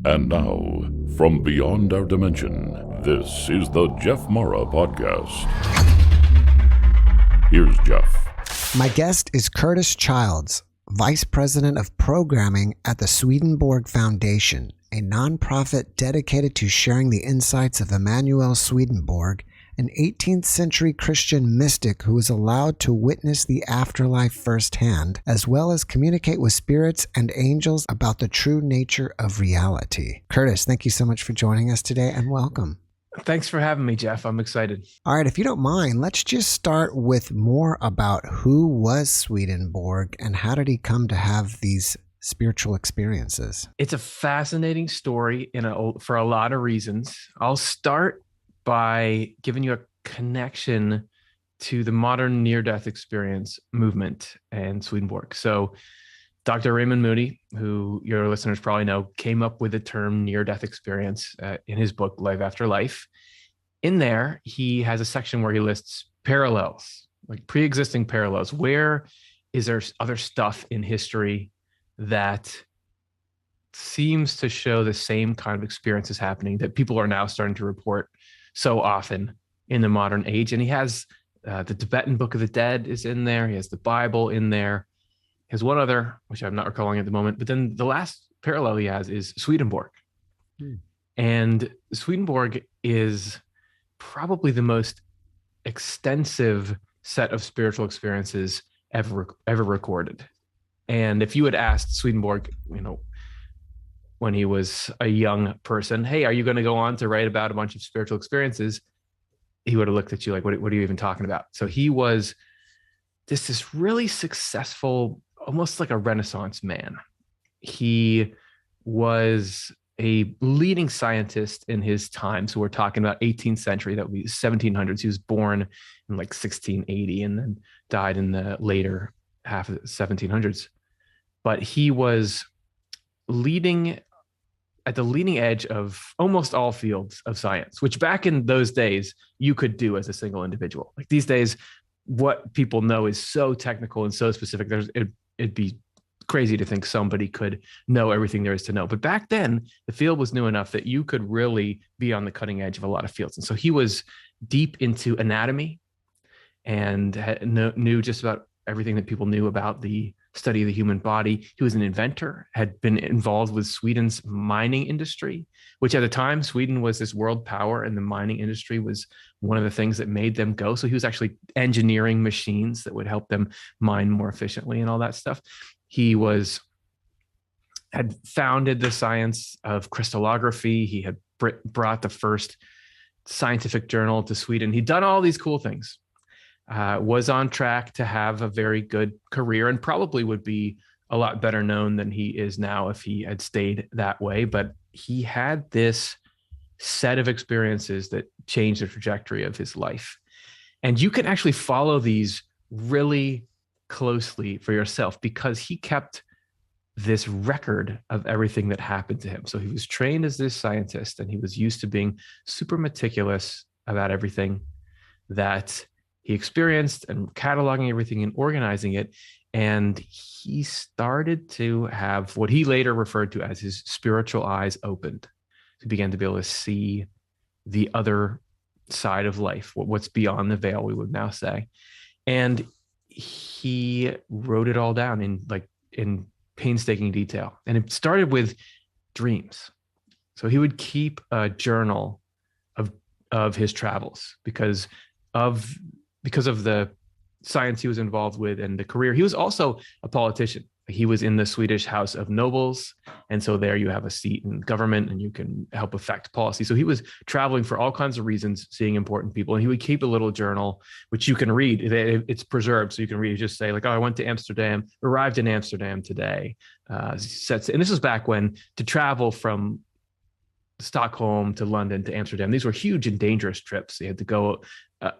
And now, from beyond our dimension, this is the JeffMara podcast. Here's Jeff. My guest is Curtis Childs, Vice President of Programming at the Swedenborg Foundation, a nonprofit dedicated to sharing the insights of Emanuel Swedenborg, an 18th century Christian mystic who was allowed to witness the afterlife firsthand, as well as communicate with spirits and angels about the true nature of reality. Curtis, thank you so much for joining us today, and welcome. Thanks for having me, Jeff. I'm excited. All right, if you don't mind, let's just start with more about who was Swedenborg and how did he come to have these spiritual experiences? It's a fascinating story for a lot of reasons. I'll start by giving you a connection to the modern near-death experience movement and Swedenborg. So Dr. Raymond Moody, who your listeners probably know, came up with the term near-death experience in his book, Life After Life. In there, he has a section where he lists parallels, like pre-existing parallels. Where is there other stuff in history that seems to show the same kind of experiences happening that people are now starting to report so often in the modern age? And he has the Tibetan Book of the Dead is in there. He has the Bible in there. He has one other, which I'm not recalling at the moment. But then the last parallel he has is Swedenborg. And Swedenborg is probably the most extensive set of spiritual experiences ever recorded. And if you had asked Swedenborg, when he was a young person, hey, are you going to go on to write about a bunch of spiritual experiences? He would have looked at you like, what are you even talking about? So he was this really successful, almost like a Renaissance man. He was a leading scientist in his time. So we're talking about 18th century, that would be 1700s. He was born in like 1680 and then died in the later half of the 1700s. But he was at the leading edge of almost all fields of science, which back in those days you could do as a single individual. Like these days, what people know is so technical and so specific. It'd be crazy to think somebody could know everything there is to know. But back then, the field was new enough that you could really be on the cutting edge of a lot of fields. And so he was deep into anatomy and knew just about everything that people knew about the study of the human body. He was an inventor, had been involved with Sweden's mining industry, which at the time, Sweden was this world power, and the mining industry was one of the things that made them go. So he was actually engineering machines that would help them mine more efficiently and all that stuff. He had founded the science of crystallography. He had brought the first scientific journal to Sweden. He'd done all these cool things. Was on track to have a very good career and probably would be a lot better known than he is now if he had stayed that way. But he had this set of experiences that changed the trajectory of his life. And you can actually follow these really closely for yourself because he kept this record of everything that happened to him. So he was trained as this scientist and he was used to being super meticulous about everything that he experienced and cataloging everything and organizing it. And he started to have what he later referred to as his spiritual eyes opened. He began to be able to see the other side of life, what's beyond the veil, we would now say. And he wrote it all down in painstaking detail. And it started with dreams. So he would keep a journal of his travels because of the science he was involved with and the career. He was also a politician. He was in the Swedish House of Nobles. And so there you have a seat in government and you can help affect policy. So he was traveling for all kinds of reasons, seeing important people. And he would keep a little journal, which you can read. It's preserved. So you can read, just say like, oh, I went to Amsterdam, arrived in Amsterdam today. And this was back when to travel from Stockholm to London to Amsterdam, these were huge and dangerous trips. You had to go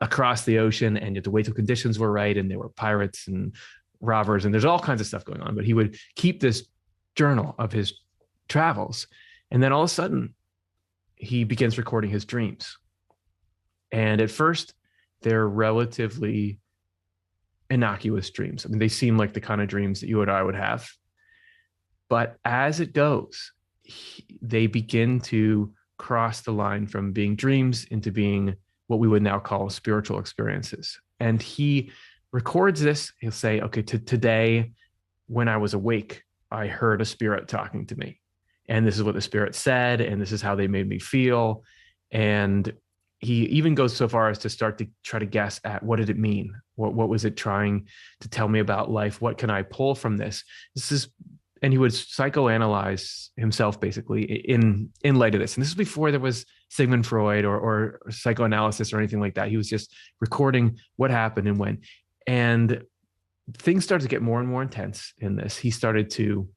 across the ocean and you had to wait till conditions were right. And there were pirates and robbers and there's all kinds of stuff going on. But he would keep this journal of his travels. And then all of a sudden he begins recording his dreams. And at first they're relatively innocuous dreams. I mean, they seem like the kind of dreams that you and I would have. But as it goes, they begin to cross the line from being dreams into being what we would now call spiritual experiences. And he records this. He'll say, okay, today, when I was awake, I heard a spirit talking to me. And this is what the spirit said, and this is how they made me feel. And he even goes so far as to start to try to guess at what did it mean? What was it trying to tell me about life? What can I pull from this? And he would psychoanalyze himself basically in light of this. And this is before there was Sigmund Freud or psychoanalysis or anything like that. He was just recording what happened and when. And things started to get more and more intense in this. He started to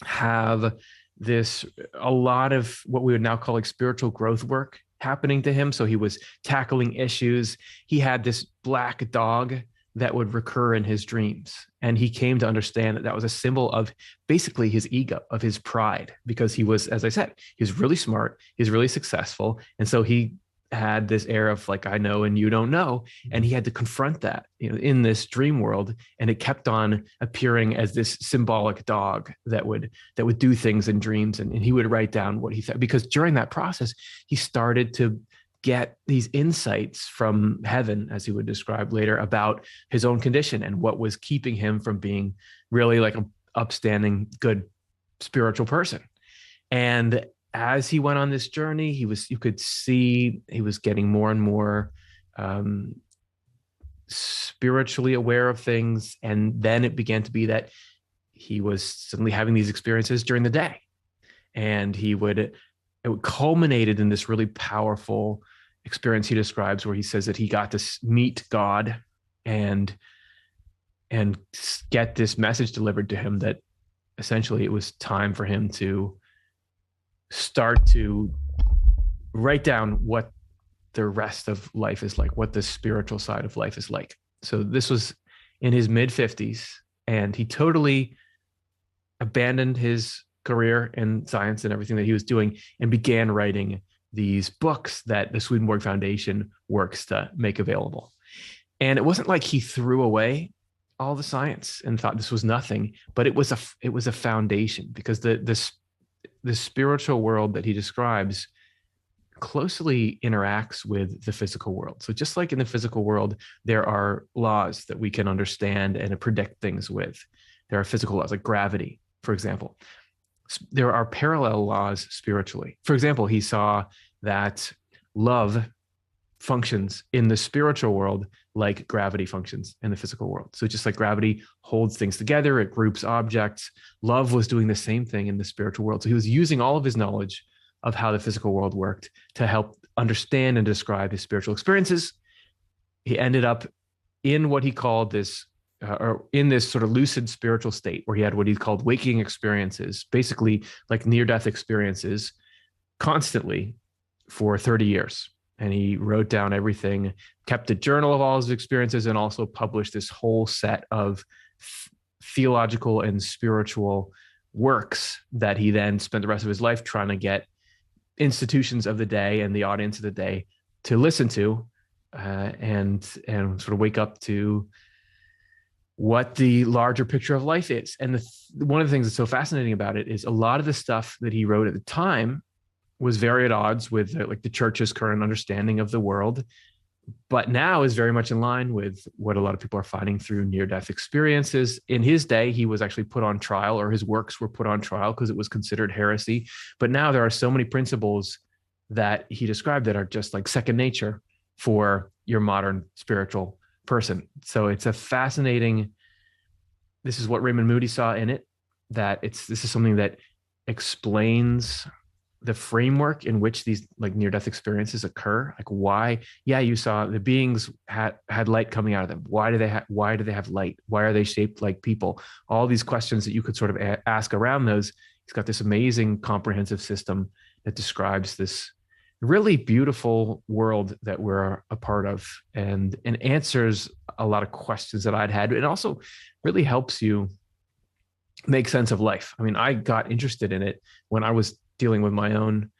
have a lot of what we would now call like spiritual growth work happening to him. So he was tackling issues. He had this black dog that would recur in his dreams. And he came to understand that that was a symbol of basically his ego, of his pride, because he was, as I said, he was really smart, he's really successful. And so he had this air of like, I know and you don't know. And he had to confront that, in this dream world. And it kept on appearing as this symbolic dog that would do things in dreams. And he would write down what he thought, because during that process, he started to get these insights from heaven, as he would describe later, about his own condition and what was keeping him from being really like an upstanding, good spiritual person. And as he went on this journey, you could see he was getting more and more spiritually aware of things. And then it began to be that he was suddenly having these experiences during the day. And it culminated in this really powerful experience he describes, where he says that he got to meet God and get this message delivered to him that essentially it was time for him to start to write down what the rest of life is like, what the spiritual side of life is like. So this was in his mid-50s, and he totally abandoned his career in science and everything that he was doing and began writing these books that the Swedenborg Foundation works to make available. And it wasn't like he threw away all the science and thought this was nothing, but it was a foundation, because the spiritual world that he describes closely interacts with the physical world. So just like in the physical world, there are laws that we can understand and predict things with. There are physical laws like gravity, for example. There are parallel laws spiritually. For example, he saw that love functions in the spiritual world like gravity functions in the physical world. So just like gravity holds things together, it groups objects, love was doing the same thing in the spiritual world. So he was using all of his knowledge of how the physical world worked to help understand and describe his spiritual experiences. He ended up in what he called or in this sort of lucid spiritual state, where he had what he called waking experiences, basically like near-death experiences, constantly for 30 years. And he wrote down everything, kept a journal of all his experiences, and also published this whole set of theological and spiritual works that he then spent the rest of his life trying to get institutions of the day and the audience of the day to listen to and sort of wake up to what the larger picture of life is. And one of the things that's so fascinating about it is a lot of the stuff that he wrote at the time was very at odds with like the church's current understanding of the world, but now is very much in line with what a lot of people are finding through near-death experiences. In his day, he was actually put on trial, or his works were put on trial because it was considered heresy. But now there are so many principles that he described that are just like second nature for your modern spiritual person. So it's a fascinating, this is what Raymond Moody saw in it, that this is something that explains the framework in which these like near-death experiences occur. Like why, you saw the beings had light coming out of them. Why do they have light? Why are they shaped like people? All these questions that you could sort of ask around those. He's got this amazing comprehensive system that describes this really beautiful world that we're a part of, and answers a lot of questions that I'd had. It also really helps you make sense of life. I mean, I got interested in it when I was dealing with my own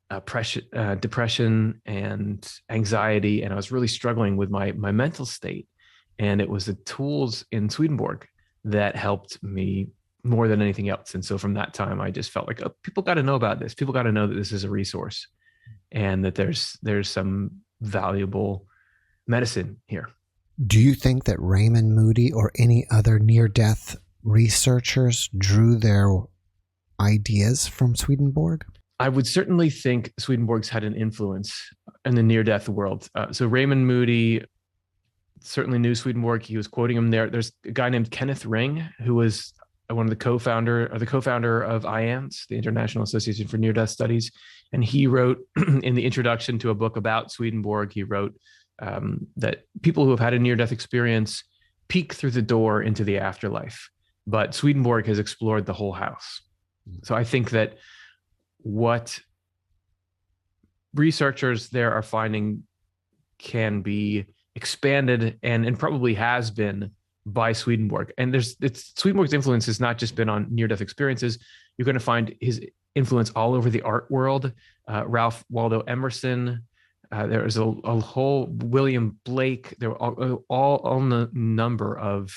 depression and anxiety, and I was really struggling with my mental state. And it was the tools in Swedenborg that helped me more than anything else. And so from that time, I just felt like, oh, people got to know about this. People got to know that this is a resource and that there's some valuable medicine here. Do you think that Raymond Moody or any other near-death researchers drew their ideas from Swedenborg? I would certainly think Swedenborg's had an influence in the near-death world. So Raymond Moody certainly knew Swedenborg. He was quoting him there. There's a guy named Kenneth Ring, who was one of the co-founder of IANDS, the International Association for Near-Death Studies. And he wrote in the introduction to a book about Swedenborg, he wrote that people who have had a near-death experience peek through the door into the afterlife, but Swedenborg has explored the whole house. So I think that what researchers there are finding can be expanded and probably has been by Swedenborg. And Swedenborg's influence has not just been on near-death experiences. You're going to find his influence all over the art world. Ralph Waldo Emerson, there is a whole William Blake. There were all the number of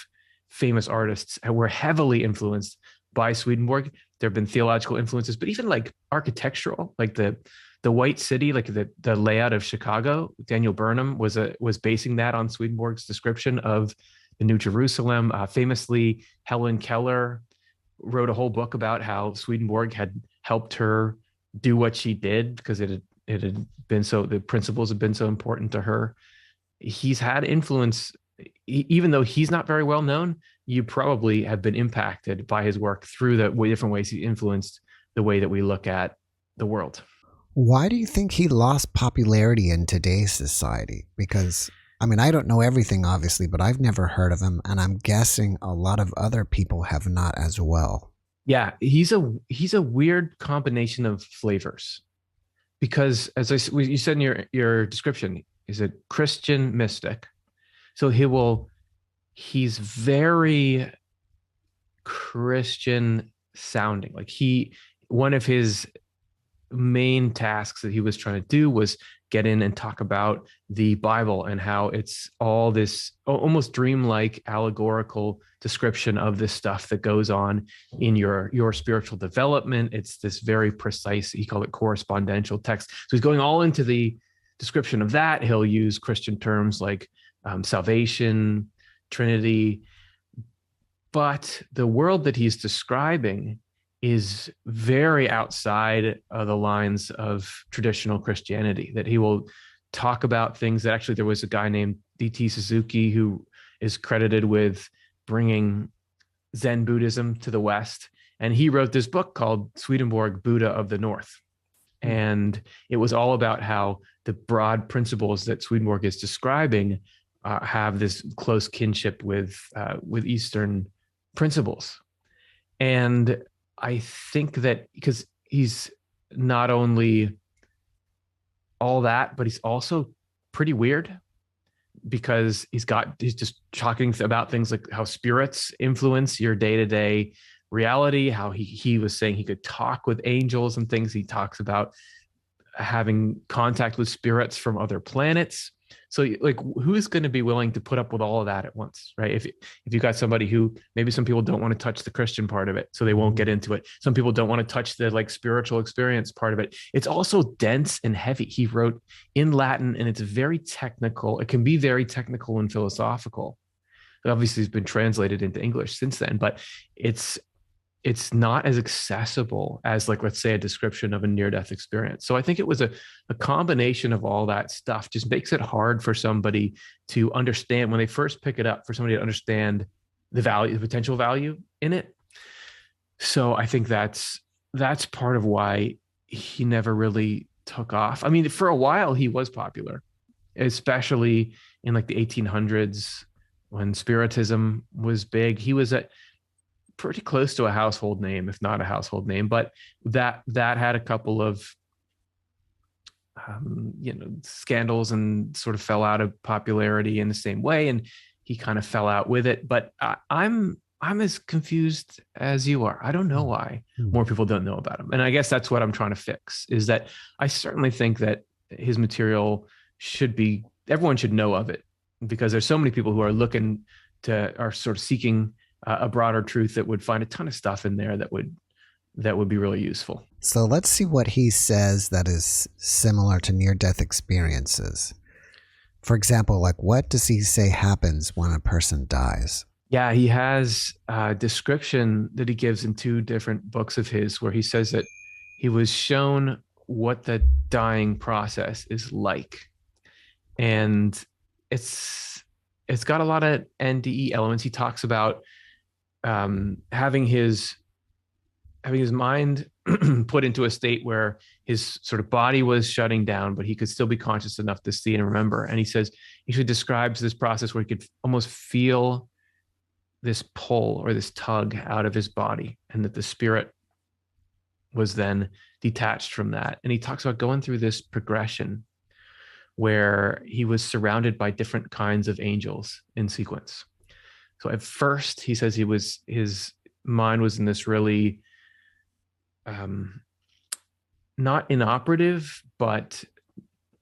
famous artists were heavily influenced by Swedenborg. There have been theological influences, but even like architectural, like the White City, like the layout of Chicago. Daniel Burnham was basing that on Swedenborg's description of the New Jerusalem. Famously, Helen Keller wrote a whole book about how Swedenborg had helped her do what she did because it had been the principles had been so important to her. He's had influence, even though he's not very well known. You probably have been impacted by his work through the different ways he influenced the way that we look at the world. Why do you think he lost popularity in today's society? Because, I mean, I don't know everything, obviously, but I've never heard of him, and I'm guessing a lot of other people have not as well. Yeah, he's a weird combination of flavors. Because, as you said in your description, he's a Christian mystic. So he's very Christian sounding. Like one of his main tasks that he was trying to do was get in and talk about the Bible and how it's all this almost dreamlike allegorical description of this stuff that goes on in your spiritual development. It's this very precise, he called it correspondential text. So he's going all into the description of that. He'll use Christian terms like salvation, Trinity, but the world that he's describing is very outside of the lines of traditional Christianity, that he will talk about things that actually there was a guy named D.T. Suzuki who is credited with bringing Zen Buddhism to the West. And he wrote this book called Swedenborg, Buddha of the North. And it was all about how the broad principles that Swedenborg is describing have this close kinship with Eastern principles. And I think that because he's not only all that, but he's also pretty weird, because he's just talking about things like how spirits influence your day-to-day reality, how he was saying he could talk with angels and things. He talks about having contact with spirits from other planets. So like, who's going to be willing to put up with all of that at once, right? If you got somebody who, maybe some people don't want to touch the Christian part of it, so they won't get into it. Some people don't want to touch the like spiritual experience part of it. It's also dense and heavy. He wrote in Latin, and it's very technical. It can be very technical and philosophical. It obviously has been translated into English since then, but it's not as accessible as, like, let's say, a description of a near-death experience. So I think it was a combination of all that stuff just makes it hard for somebody to understand when they first pick it up, for somebody to understand the value, the potential value in it. So I think that's part of why he never really took off. I mean, for a while he was popular, especially in like the 1800s when Spiritism was big. He was pretty close to a household name, if not a household name, but that had a couple of scandals and sort of fell out of popularity in the same way, and he kind of fell out with it. But I'm as confused as you are. I don't know why more people don't know about him, and I guess that's what I'm trying to fix. Is that I certainly think that his material everyone should know of it, because there's so many people who are sort of seeking a broader truth that would find a ton of stuff in there that would be really useful. So let's see what he says that is similar to near-death experiences. For example, like what does he say happens when a person dies? Yeah, he has a description that he gives in 2 different books of his where he says that he was shown what the dying process is like. And it's got a lot of NDE elements. He talks about having his mind put into a state where his sort of body was shutting down, but he could still be conscious enough to see and remember. And he says, he actually describes this process where he could almost feel this pull or this tug out of his body, and that the spirit was then detached from that. And he talks about going through this progression where he was surrounded by different kinds of angels in sequence. So at first, he says his mind was in this really not inoperative, but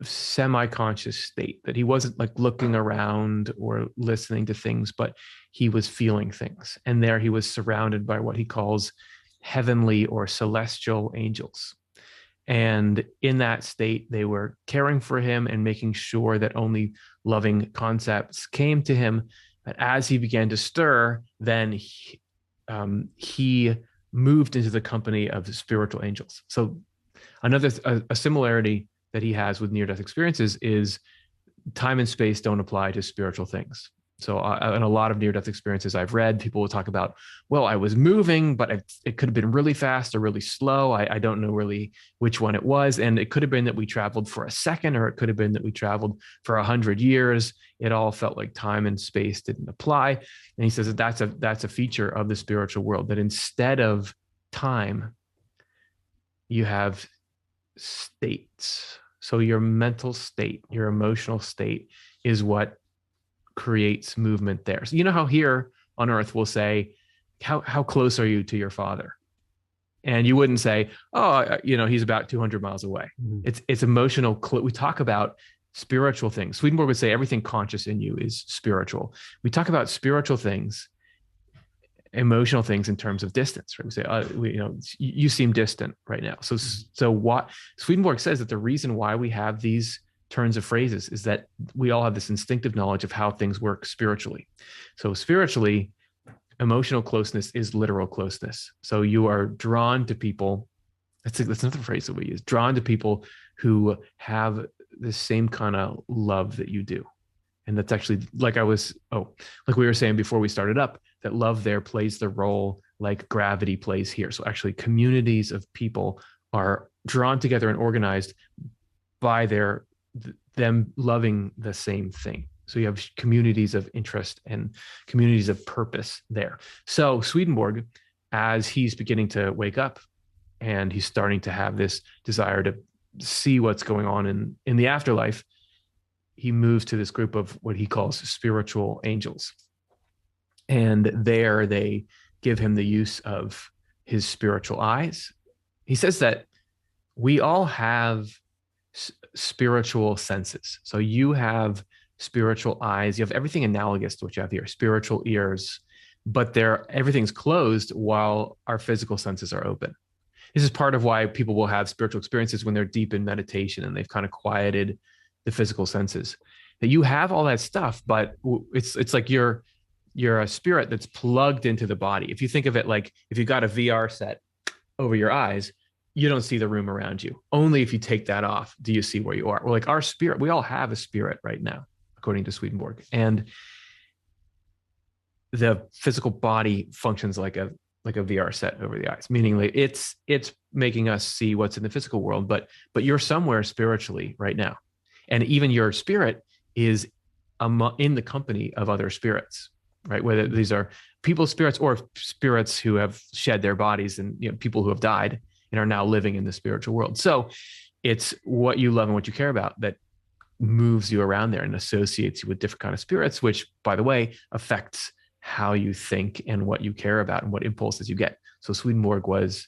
semi-conscious state, that he wasn't like looking around or listening to things, but he was feeling things. And there he was surrounded by what he calls heavenly or celestial angels. And in that state, they were caring for him and making sure that only loving concepts came to him. But as he began to stir, then he moved into the company of the spiritual angels. So another a similarity that he has with near-death experiences is time and space don't apply to spiritual things. So in a lot of near-death experiences I've read, people will talk about, well, I was moving, but it could have been really fast or really slow. I don't know really which one it was. And it could have been that we traveled for a second, or it could have been that we traveled for 100 years. It all felt like time and space didn't apply. And he says that that's a feature of the spiritual world, that instead of time, you have states. So your mental state, your emotional state is what creates movement there. So you know how here on earth we'll say, how close are you to your father? And you wouldn't say, oh, he's about 200 miles away. Mm-hmm. It's emotional. We talk about spiritual things. Swedenborg would say everything conscious in you is spiritual. We talk about spiritual things, emotional things in terms of distance, right? We say, you seem distant right now. So what Swedenborg says, that the reason why we have these turns of phrases is that we all have this instinctive knowledge of how things work spiritually. So spiritually, emotional closeness is literal closeness. So you are drawn to people. That's another phrase that we use. Drawn to people who have the same kind of love that you do. And that's actually like we were saying before we started up, that love there plays the role like gravity plays here. So actually communities of people are drawn together and organized by them loving the same thing. So you have communities of interest and communities of purpose there. So Swedenborg, as he's beginning to wake up and he's starting to have this desire to see what's going on in the afterlife, he moves to this group of what he calls spiritual angels. And there they give him the use of his spiritual eyes. He says that we all have spiritual senses. So you have spiritual eyes, you have everything analogous to what you have here, spiritual ears, but everything's closed while our physical senses are open. This is part of why people will have spiritual experiences when they're deep in meditation and they've kind of quieted the physical senses. That you have all that stuff, but it's like you're a spirit that's plugged into the body. If you think of it like if you got a VR set over your eyes, you don't see the room around you. Only if you take that off do you see where you are. Well, like our spirit, we all have a spirit right now, according to Swedenborg. And the physical body functions like a VR set over the eyes, meaning like it's making us see what's in the physical world, but you're somewhere spiritually right now. And even your spirit is in the company of other spirits, right? Whether these are people's spirits or spirits who have shed their bodies, and people who have died and are now living in the spiritual world. So it's what you love and what you care about that moves you around there and associates you with different kind of spirits, which, by the way, affects how you think and what you care about and what impulses you get. So Swedenborg was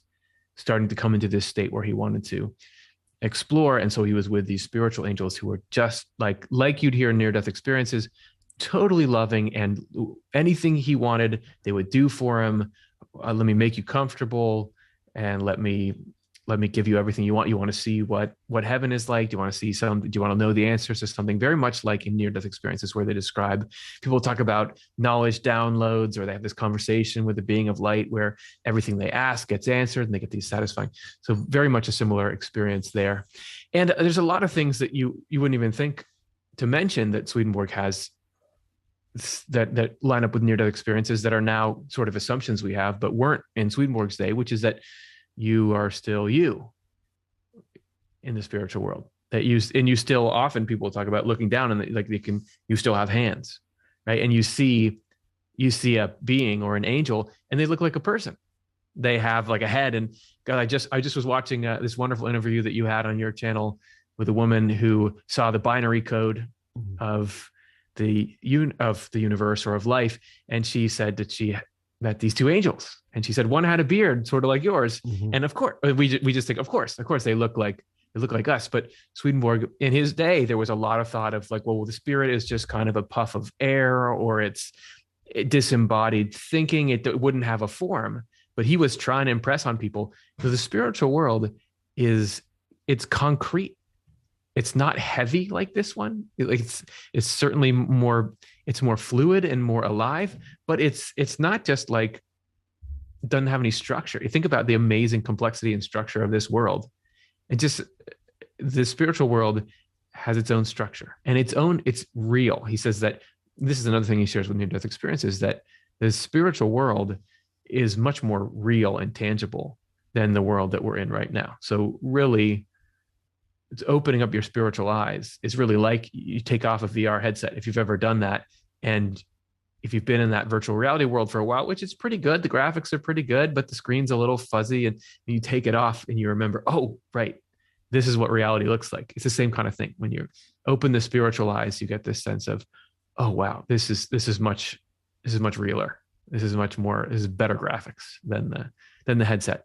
starting to come into this state where he wanted to explore. And so he was with these spiritual angels who were just like you'd hear in near-death experiences, totally loving, and anything he wanted, they would do for him. Let me make you comfortable, and let me give you everything you want. You want to see what heaven is like? Do you want to see do you want to know the answers to something? Very much like in near-death experiences, where they describe, people talk about knowledge downloads, or they have this conversation with the being of light where everything they ask gets answered and they get these satisfying. So very much a similar experience there. And there's a lot of things that you wouldn't even think to mention that Swedenborg has that line up with near-death experiences that are now sort of assumptions we have, but weren't in Swedenborg's day, which is that you are still you in the spiritual world. You still, often people talk about looking down and like you still have hands, right? And you see a being or an angel, and they look like a person. They have like a head. And God, I just was watching this wonderful interview that you had on your channel with a woman who saw the binary code of the universe or of life, and she said that she met these two angels, and she said one had a beard sort of like yours, and of course we just think of course they look like us. But Swedenborg, in his day, there was a lot of thought of like, well, the spirit is just kind of a puff of air, or it's disembodied thinking, it wouldn't have a form. But he was trying to impress on people that the spiritual world it's concrete. It's not heavy like this one. It's certainly more fluid and more alive, but it's not just like, doesn't have any structure. You think about the amazing complexity and structure of this world. The spiritual world has its own structure and it's real. He says that this is another thing he shares with near-death experiences, that the spiritual world is much more real and tangible than the world that we're in right now. So really, it's opening up your spiritual eyes. It's really like you take off a VR headset, if you've ever done that. And if you've been in that virtual reality world for a while, which is pretty good, the graphics are pretty good, but the screen's a little fuzzy, and you take it off and you remember, oh, right, this is what reality looks like. It's the same kind of thing. When you open the spiritual eyes, you get this sense of, oh, wow, this is much realer. This is better graphics than the headset.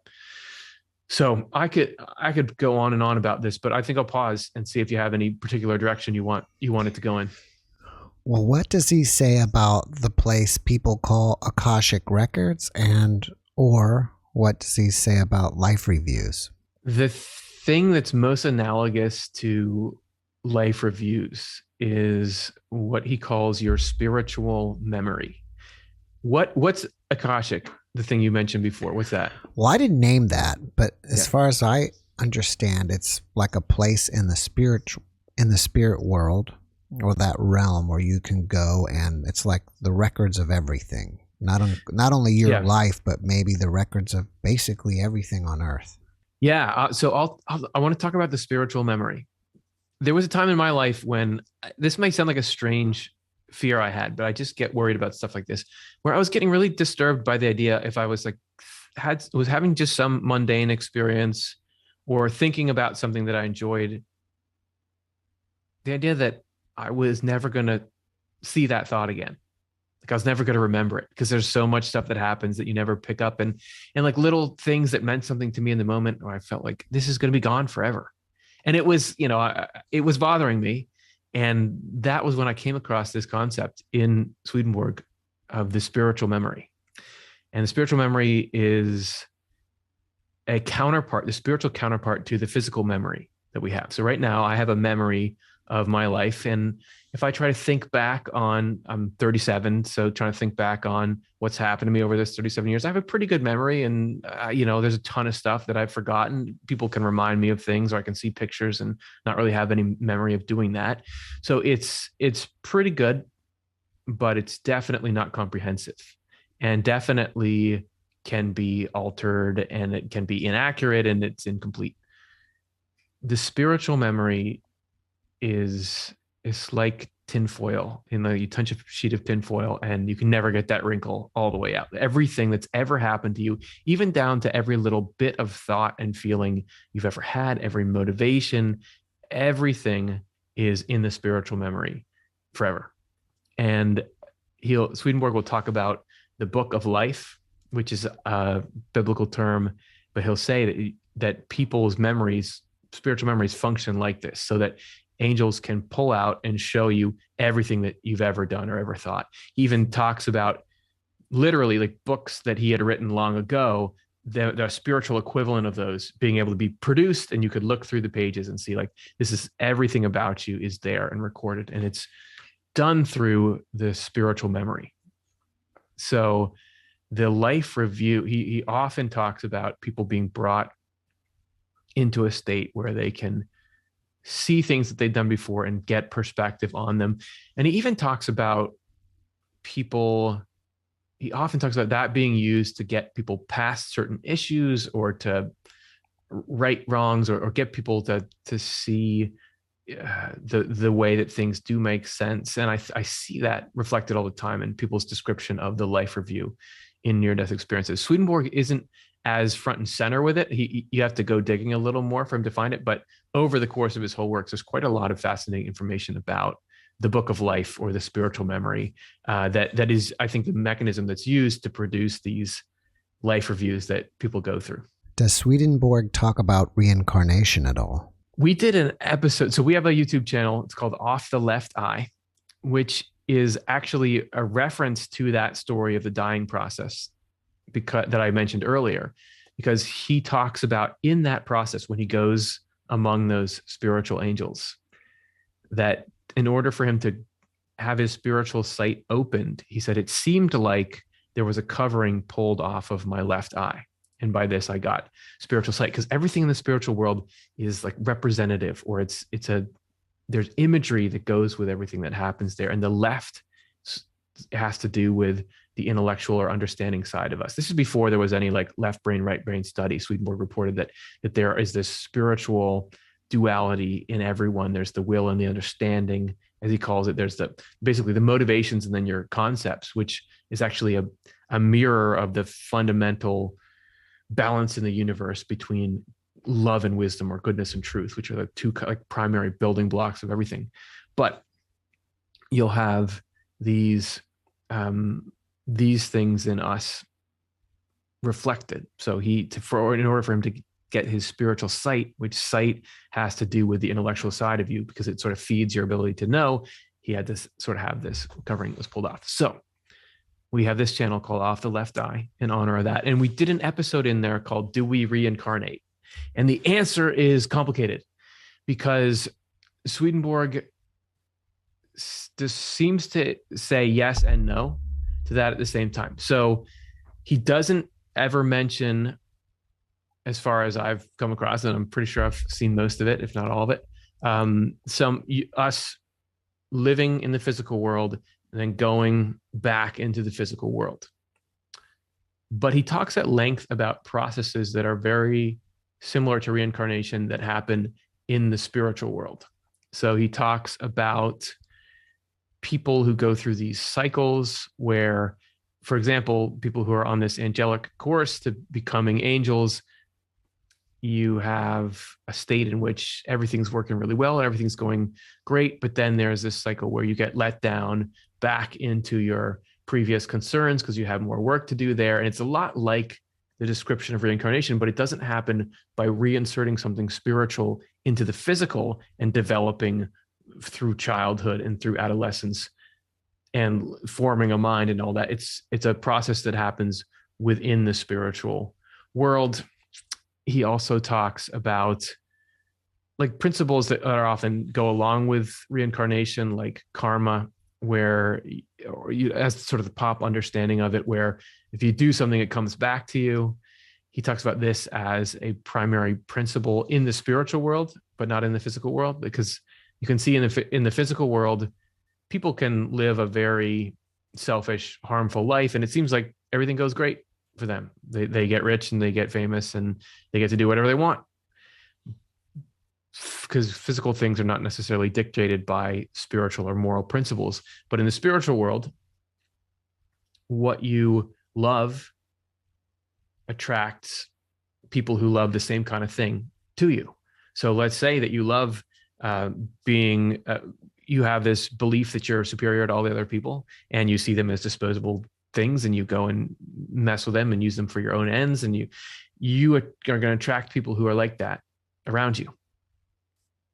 So I could go on and on about this, but I think I'll pause and see if you have any particular direction you want it to go in. Well, what does he say about the place people call Akashic Records, or what does he say about life reviews? The thing that's most analogous to life reviews is what he calls your spiritual memory. What's Akashic? The thing you mentioned before, what's that? Well, I didn't name that, but as far as I understand, it's like a place in the spirit world, or that realm where you can go, and it's like the records of everything. Not only your life, but maybe the records of basically everything on earth. Yeah. So I want to talk about the spiritual memory. There was a time in my life when, this may sound like a strange fear I had, but I just get worried about stuff like this, where I was getting really disturbed by the idea, if I was was having just some mundane experience or thinking about something that I enjoyed, the idea that I was never going to see that thought again. Like I was never going to remember it, because there's so much stuff that happens that you never pick up, and like little things that meant something to me in the moment, where I felt like this is going to be gone forever. And it was, it was bothering me. And that was when I came across this concept in Swedenborg of the spiritual memory. And the spiritual memory is the spiritual counterpart to the physical memory that we have. So right now I have a memory of my life. And if I try to think back on, I'm 37, so trying to think back on what's happened to me over this 37 years, I have a pretty good memory. And, there's a ton of stuff that I've forgotten. People can remind me of things, or I can see pictures and not really have any memory of doing that. So it's pretty good, but it's definitely not comprehensive, and definitely can be altered, and it can be inaccurate, and it's incomplete. The spiritual memory is like tinfoil. You touch a sheet of tinfoil and you can never get that wrinkle all the way out. Everything that's ever happened to you, even down to every little bit of thought and feeling you've ever had, every motivation, everything is in the spiritual memory forever. And Swedenborg will talk about the book of life, which is a biblical term, but he'll say that people's memories, spiritual memories, function like this, so that angels can pull out and show you everything that you've ever done or ever thought. He even talks about literally like books that he had written long ago, the spiritual equivalent of those being able to be produced, and you could look through the pages and see like, this is everything about you is there and recorded, and it's done through the spiritual memory. So the life review, he often talks about people being brought into a state where they can see things that they've done before and get perspective on them. And he even talks about people, he often talks about that being used to get people past certain issues or to right wrongs, or get people to see the way that things do make sense. And I see that reflected all the time in people's description of the life review in near-death experiences. Swedenborg isn't as front and center with it. You have to go digging a little more for him to find it, but over the course of his whole works, there's quite a lot of fascinating information about the book of life or the spiritual memory. That is, I think, the mechanism that's used to produce these life reviews that people go through. Does Swedenborg talk about reincarnation at all? We did an episode. So we have a YouTube channel. It's called Off the Lefteye, which is actually a reference to that story of the dying process that I mentioned earlier, because he talks about in that process when he goes among those spiritual angels, that in order for him to have his spiritual sight opened, he said, it seemed like there was a covering pulled off of my left eye. And by this, I got spiritual sight, because everything in the spiritual world is like representative, or there's imagery that goes with everything that happens there. And the left has to do with the intellectual or understanding side of us. This is before there was any like left brain, right brain study. Swedenborg reported that there is this spiritual duality in everyone. There's the will and the understanding, as he calls it. There's basically the motivations and then your concepts, which is actually a mirror of the fundamental balance in the universe between love and wisdom, or goodness and truth, which are the two like primary building blocks of everything. But you'll have these things in us reflected. So in order for him to get his spiritual sight, which sight has to do with the intellectual side of you, because it sort of feeds your ability to know, he had to sort of have this covering that was pulled off. So we have this channel called Off the Lefteye in honor of that. And we did an episode in there called Do We Reincarnate? And the answer is complicated, because Swedenborg just seems to say yes and no to that at the same time. So he doesn't ever mention, as far as I've come across, and I'm pretty sure I've seen most of it, if not all of it, us living in the physical world and then going back into the physical world. But he talks at length about processes that are very similar to reincarnation that happen in the spiritual world. So he talks about people who go through these cycles where, for example, people who are on this angelic course to becoming angels, you have a state in which everything's working really well and everything's going great, but then there's this cycle where you get let down back into your previous concerns because you have more work to do there. And it's a lot like the description of reincarnation, but it doesn't happen by reinserting something spiritual into the physical and developing through childhood and through adolescence and forming a mind and all that. It's a process that happens within the spiritual world. He also talks about like principles that are often go along with reincarnation, like karma, where you, as sort of the pop understanding of it, where if you do something, it comes back to you. He talks about this as a primary principle in the spiritual world, but not in the physical world, because you can see in the physical world, people can live a very selfish, harmful life, and it seems like everything goes great for them. They get rich and they get famous and they get to do whatever they want, because physical things are not necessarily dictated by spiritual or moral principles. But in the spiritual world, what you love attracts people who love the same kind of thing to you. So let's say that you love you have this belief that you're superior to all the other people, and you see them as disposable things, and you go and mess with them and use them for your own ends, and you are going to attract people who are like that around you.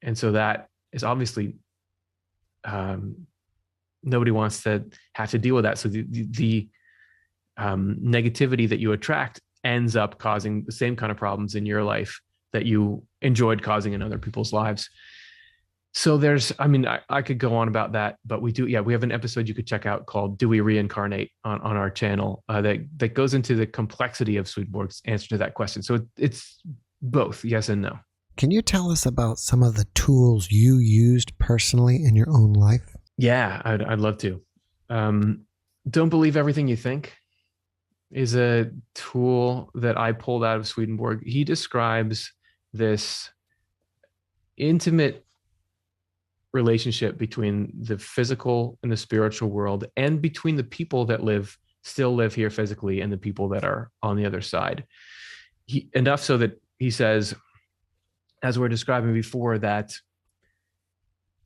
And so that is obviously nobody wants to have to deal with that. So the negativity that you attract ends up causing the same kind of problems in your life that you enjoyed causing in other people's lives. So there's, I mean, I could go on about that, but we have an episode you could check out called "Do We Reincarnate" on our channel that goes into the complexity of Swedenborg's answer to that question. So it's both yes and no. Can you tell us about some of the tools you used personally in your own life? Yeah, I'd love to. Don't believe everything you think is a tool that I pulled out of Swedenborg. He describes this intimate relationship between the physical and the spiritual world, and between the people that still live here physically and the people that are on the other side. Enough so that he says, as we're describing before, that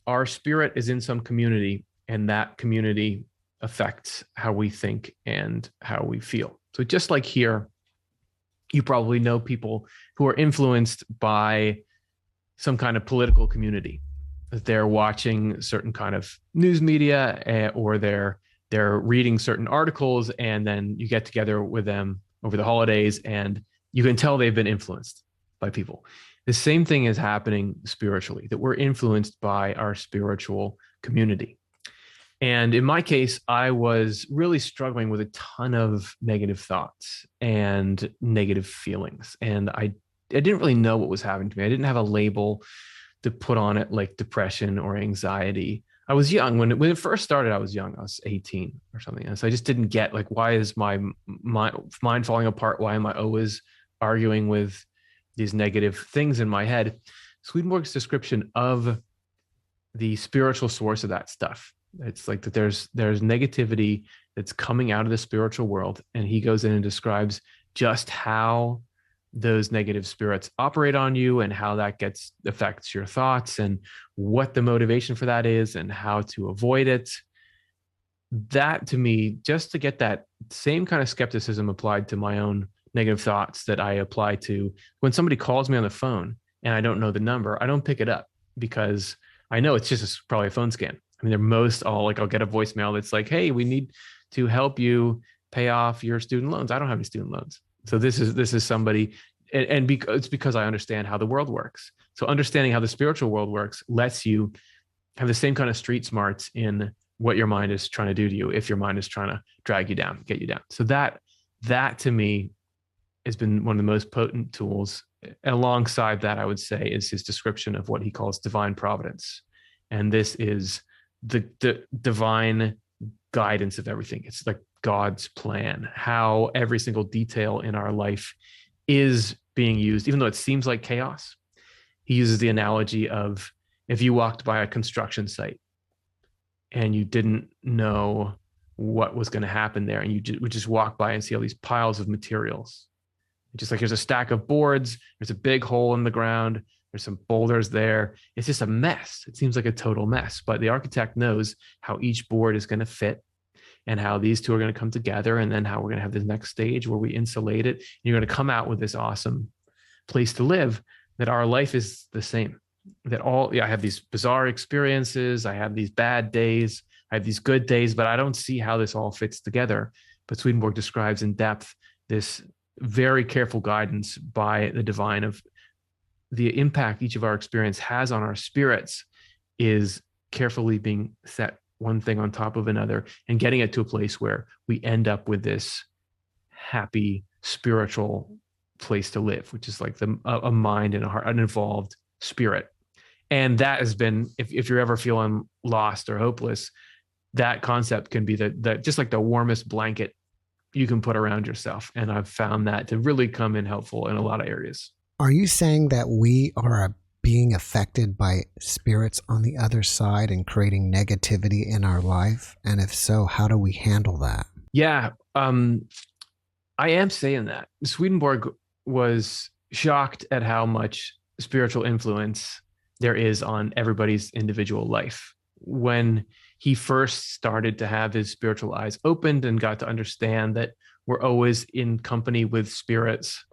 our spirit is in some community, and that community affects how we think and how we feel. So just like here, you probably know people who are influenced by some kind of political community. They're watching certain kind of news media, or they're reading certain articles, and then you get together with them over the holidays and you can tell they've been influenced by people. The same thing is happening spiritually, that we're influenced by our spiritual community. And in my case, I was really struggling with a ton of negative thoughts and negative feelings. And I didn't really know what was happening to me. I didn't have a label to put on it, like depression or anxiety. I was young. When it first started, I was young. I was 18 or something. And so I just didn't get, like, why is my mind falling apart? Why am I always arguing with these negative things in my head? Swedenborg's description of the spiritual source of that stuff. It's like that there's negativity that's coming out of the spiritual world. And he goes in and describes just how those negative spirits operate on you and how that affects your thoughts and what the motivation for that is and how to avoid it. That, to me, just to get that same kind of skepticism applied to my own negative thoughts that I apply to when somebody calls me on the phone and I don't know the number, I don't pick it up because I know it's just probably a phone scam. I mean, they're most all like, I'll get a voicemail that's like, hey, we need to help you pay off your student loans. I don't have any student loans. So this is somebody, and it's because I understand how the world works. So understanding how the spiritual world works lets you have the same kind of street smarts in what your mind is trying to do to you if your mind is trying to drag you down, get you down. So that to me has been one of the most potent tools. Alongside that, I would say, is his description of what he calls divine providence. And this is the divine guidance of everything. It's like God's plan, how every single detail in our life is being used, even though it seems like chaos. He uses the analogy of if you walked by a construction site and you didn't know what was going to happen there, and you would just walk by and see all these piles of materials. It's just like there's a stack of boards, there's a big hole in the ground, there's some boulders there. It's just a mess. It seems like a total mess, but the architect knows how each board is going to fit and how these two are going to come together, and then how we're going to have this next stage where we insulate it. And you're going to come out with this awesome place to live. That our life is the same. That I have these bizarre experiences, I have these bad days, I have these good days, but I don't see how this all fits together. But Swedenborg describes in depth this very careful guidance by the divine of the impact each of our experience has on our spirits is carefully being set one thing on top of another and getting it to a place where we end up with this happy spiritual place to live, which is like a mind and a heart, an involved spirit. And that has been, if you're ever feeling lost or hopeless, that concept can be the just like the warmest blanket you can put around yourself. And I've found that to really come in helpful in a lot of areas. Are you saying that we are being affected by spirits on the other side and creating negativity in our life? And if so, how do we handle that? Yeah, I am saying that. Swedenborg was shocked at how much spiritual influence there is on everybody's individual life. When he first started to have his spiritual eyes opened and got to understand that we're always in company with spirits,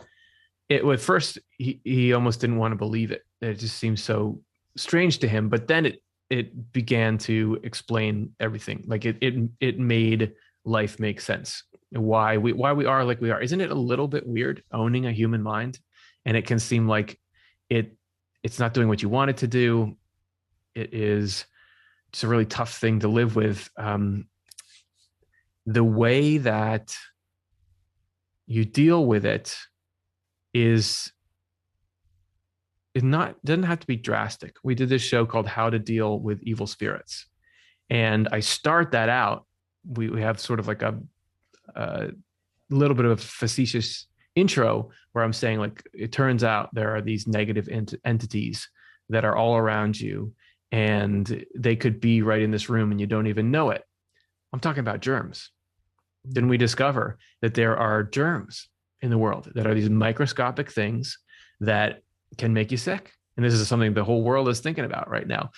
at first he almost didn't want to believe it. It just seemed so strange to him, but then it began to explain everything. Like it made life make sense. Why we are like we are. Isn't it a little bit weird owning a human mind? And it can seem like it's not doing what you want it to do. It is just a really tough thing to live with. The way that you deal with it doesn't have to be drastic. We did this show called How to Deal with Evil Spirits. And I start that out. We have sort of like a little bit of a facetious intro where I'm saying, like, it turns out there are these negative entities that are all around you, and they could be right in this room and you don't even know it. I'm talking about germs. Then we discover that there are germs in the world that are these microscopic things that can make you sick. And this is something the whole world is thinking about right now.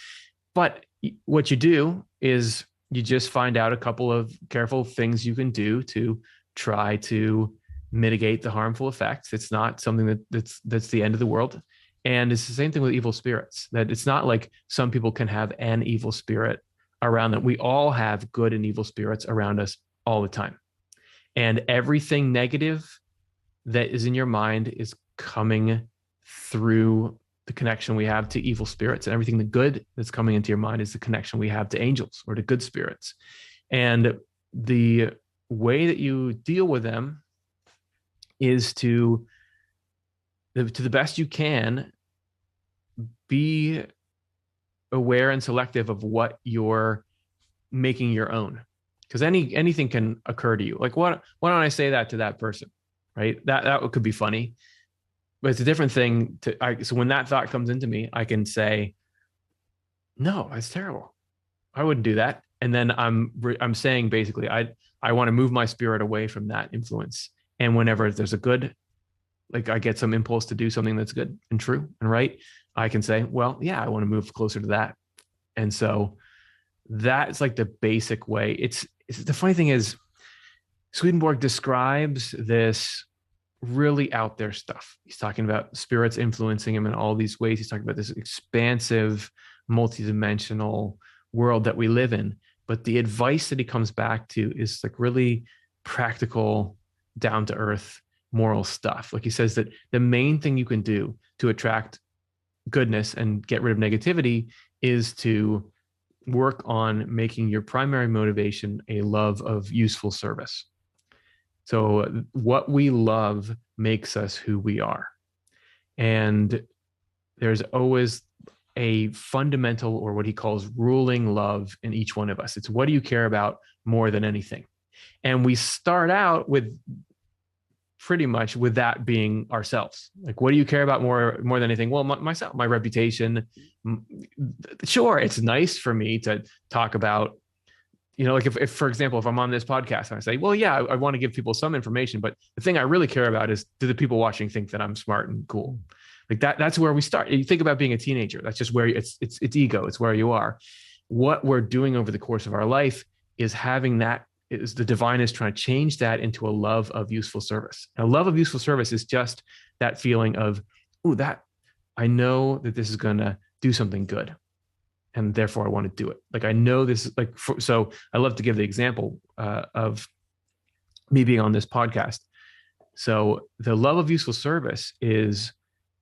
But what you do is you just find out a couple of careful things you can do to try to mitigate the harmful effects. It's not something that's the end of the world. And it's the same thing with evil spirits, that it's not like some people can have an evil spirit around them. We all have good and evil spirits around us all the time. And everything negative that is in your mind is coming through the connection we have to evil spirits, and everything the good that's coming into your mind is the connection we have to angels or to good spirits. And the way that you deal with them is to the best you can be aware and selective of what you're making your own, because anything can occur to you. Like, why don't I say that to that person, right? That could be funny. But it's a different thing so when that thought comes into me, I can say, no, that's terrible. I wouldn't do that. And then I'm saying basically, I want to move my spirit away from that influence. And whenever there's a good, like I get some impulse to do something that's good and true and right, I can say, well, yeah, I want to move closer to that. And so that's like the basic way. It's the funny thing is, Swedenborg describes this really out there stuff. He's talking about spirits influencing him in all these ways. He's talking about this expansive, multidimensional world that we live in. But the advice that he comes back to is like really practical, down to earth, moral stuff. Like he says that the main thing you can do to attract goodness and get rid of negativity is to work on making your primary motivation a love of useful service. So what we love makes us who we are. And there's always a fundamental, or what he calls ruling love, in each one of us. It's what do you care about more than anything? And we start out with pretty much with that being ourselves. Like, what do you care about more than anything? Well, myself, my reputation. Sure, it's nice for me to talk about, like if for example, if I'm on this podcast and I say, well, yeah, I want to give people some information, but the thing I really care about is, do the people watching think that I'm smart and cool? Like that's where we start. You think about being a teenager. That's just where it's ego. It's where you are. What we're doing over the course of our life is having that, is the divine is trying to change that into a love of useful service. A love of useful service is just that feeling of, that I know that this is going to do something good, and therefore I want to do it. Like, I know this is like, so I love to give the example of me being on this podcast. So the love of useful service is,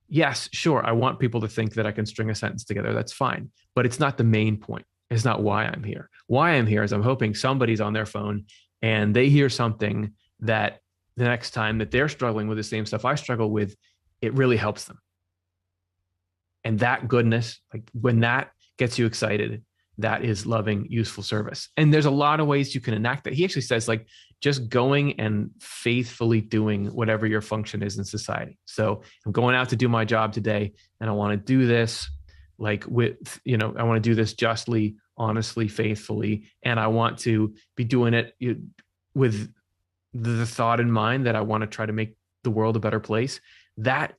yes, sure, I want people to think that I can string a sentence together. That's fine. But it's not the main point. It's not why I'm here. Why I'm here is I'm hoping somebody's on their phone and they hear something that the next time that they're struggling with the same stuff I struggle with, it really helps them. And that goodness, like when that gets you excited, that is loving useful service. And there's a lot of ways you can enact that. He actually says, like, just going and faithfully doing whatever your function is in society. So I'm going out to do my job today, and I want to do this like with, I want to do this justly, honestly, faithfully. And I want to be doing it with the thought in mind that I want to try to make the world a better place. That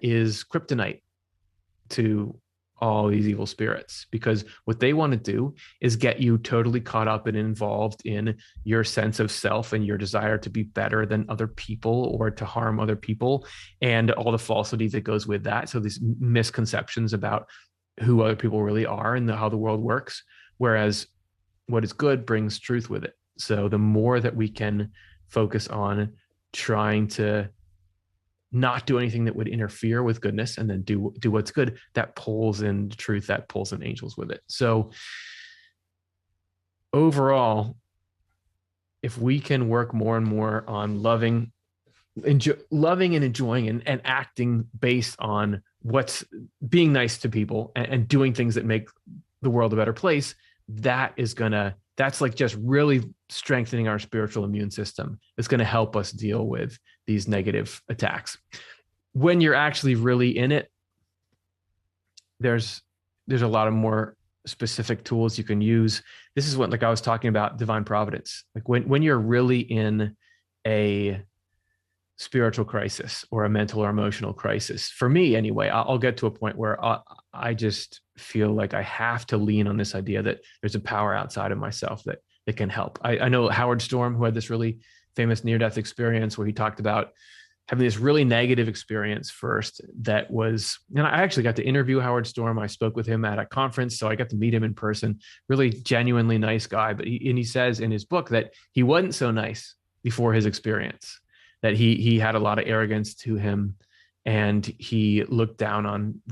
is kryptonite to all these evil spirits, because what they want to do is get you totally caught up and involved in your sense of self and your desire to be better than other people or to harm other people, and all the falsity that goes with that. So these misconceptions about who other people really are and how the world works. Whereas what is good brings truth with it. So the more that we can focus on trying to not do anything that would interfere with goodness and then do what's good, that pulls in truth, that pulls in angels with it. So overall, if we can work more and more on loving and enjoying and acting based on what's being nice to people and doing things that make the world a better place, that's like just really strengthening our spiritual immune system. It's going to help us deal with these negative attacks. When you're actually really in it, there's a lot of more specific tools you can use. This is what, like I was talking about, divine providence. Like when you're really in a spiritual crisis or a mental or emotional crisis, for me anyway, I'll get to a point where I just feel like I have to lean on this idea that there's a power outside of myself that can help. I know Howard Storm, who had this really famous near-death experience where he talked about having this really negative experience first that was, and I actually got to interview Howard Storm. I spoke with him at a conference, so I got to meet him in person. Really genuinely nice guy. But he says in his book that he wasn't so nice before his experience, that he had a lot of arrogance to him, and he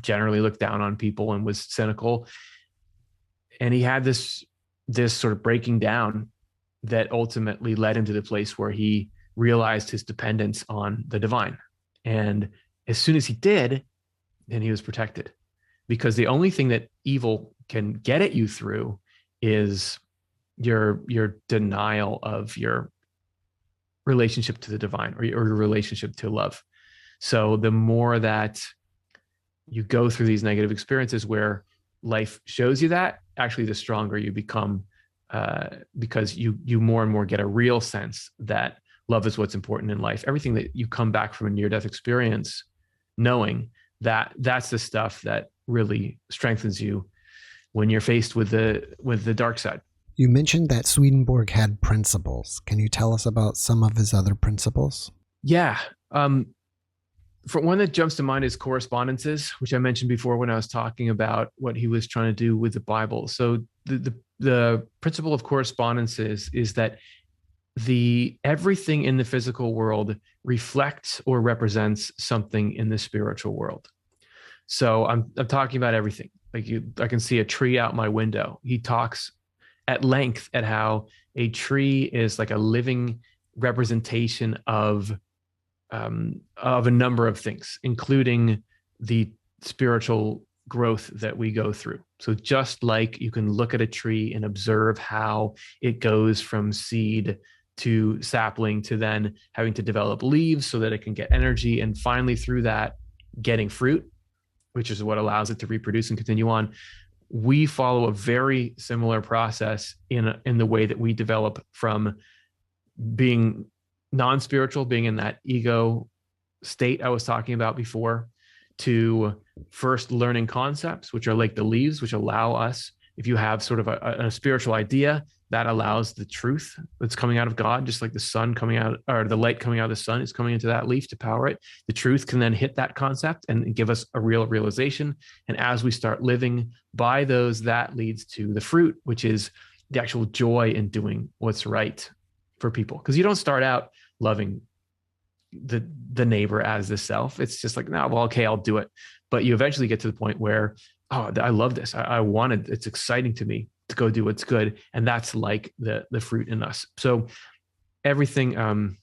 generally looked down on people and was cynical. And he had this sort of breaking down that ultimately led him to the place where he realized his dependence on the divine. And as soon as he did, then he was protected, because the only thing that evil can get at you through is your denial of your relationship to the divine or your relationship to love. So the more that you go through these negative experiences where life shows you that, actually the stronger you become, because you more and more get a real sense that love is what's important in life. Everything that you come back from a near-death experience, knowing that that's the stuff that really strengthens you when you're faced with the dark side. You mentioned that Swedenborg had principles. Can you tell us about some of his other principles? Yeah. For one that jumps to mind is Correspondences, which I mentioned before when I was talking about what he was trying to do with the Bible. So the principle of Correspondences is that everything in the physical world reflects or represents something in the spiritual world. So I'm talking about everything. Like I can see a tree out my window. He talks at length at how a tree is like a living representation of a number of things, including the spiritual growth that we go through. So just like you can look at a tree and observe how it goes from seed to sapling to then having to develop leaves so that it can get energy, and finally through that getting fruit, which is what allows it to reproduce and continue on. We follow a very similar process in the way that we develop from being non-spiritual, being in that ego state I was talking about before, to first learning concepts, which are like the leaves, which allow us, if you have sort of a spiritual idea, that allows the truth that's coming out of God, just like the sun coming out, or the light coming out of the sun is coming into that leaf to power it. The truth can then hit that concept and give us a real realization. And as we start living by those, that leads to the fruit, which is the actual joy in doing what's right for people. Because you don't start out loving the neighbor as the self. It's just like, no, well, okay, I'll do it. But you eventually get to the point where, oh, I love this. I wanted, it's exciting to me to go do what's good. And that's like the fruit in us. So everything,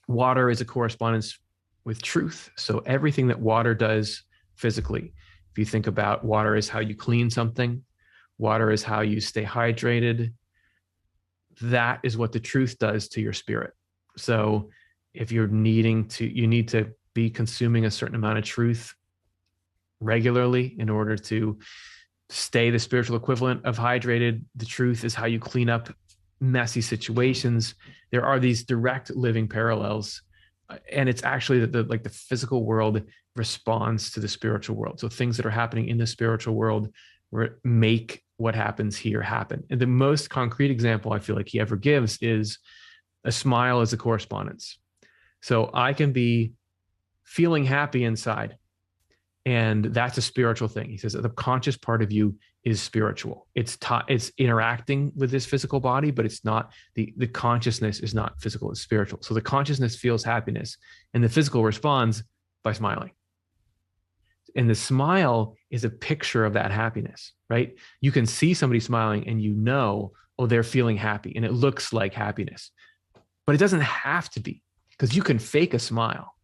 water is a correspondence with truth. So everything that water does physically, if you think about water is how you clean something, water is how you stay hydrated, that is what the truth does to your spirit. So if you need to be consuming a certain amount of truth regularly in order to stay the spiritual equivalent of hydrated. The truth is how you clean up messy situations. There are these direct living parallels, and it's actually that the physical world responds to the spiritual world. So things that are happening in the spiritual world make what happens here happen. And the most concrete example I feel like he ever gives is a smile as a correspondence. So I can be feeling happy inside, And that's a spiritual thing. He says that the conscious part of you is spiritual. It's interacting with this physical body, but it's not the consciousness is not physical, it's spiritual. So the consciousness feels happiness and the physical responds by smiling. And the smile is a picture of that happiness, right? You can see somebody smiling and you know, oh, they're feeling happy and it looks like happiness, but it doesn't have to be, because you can fake a smile.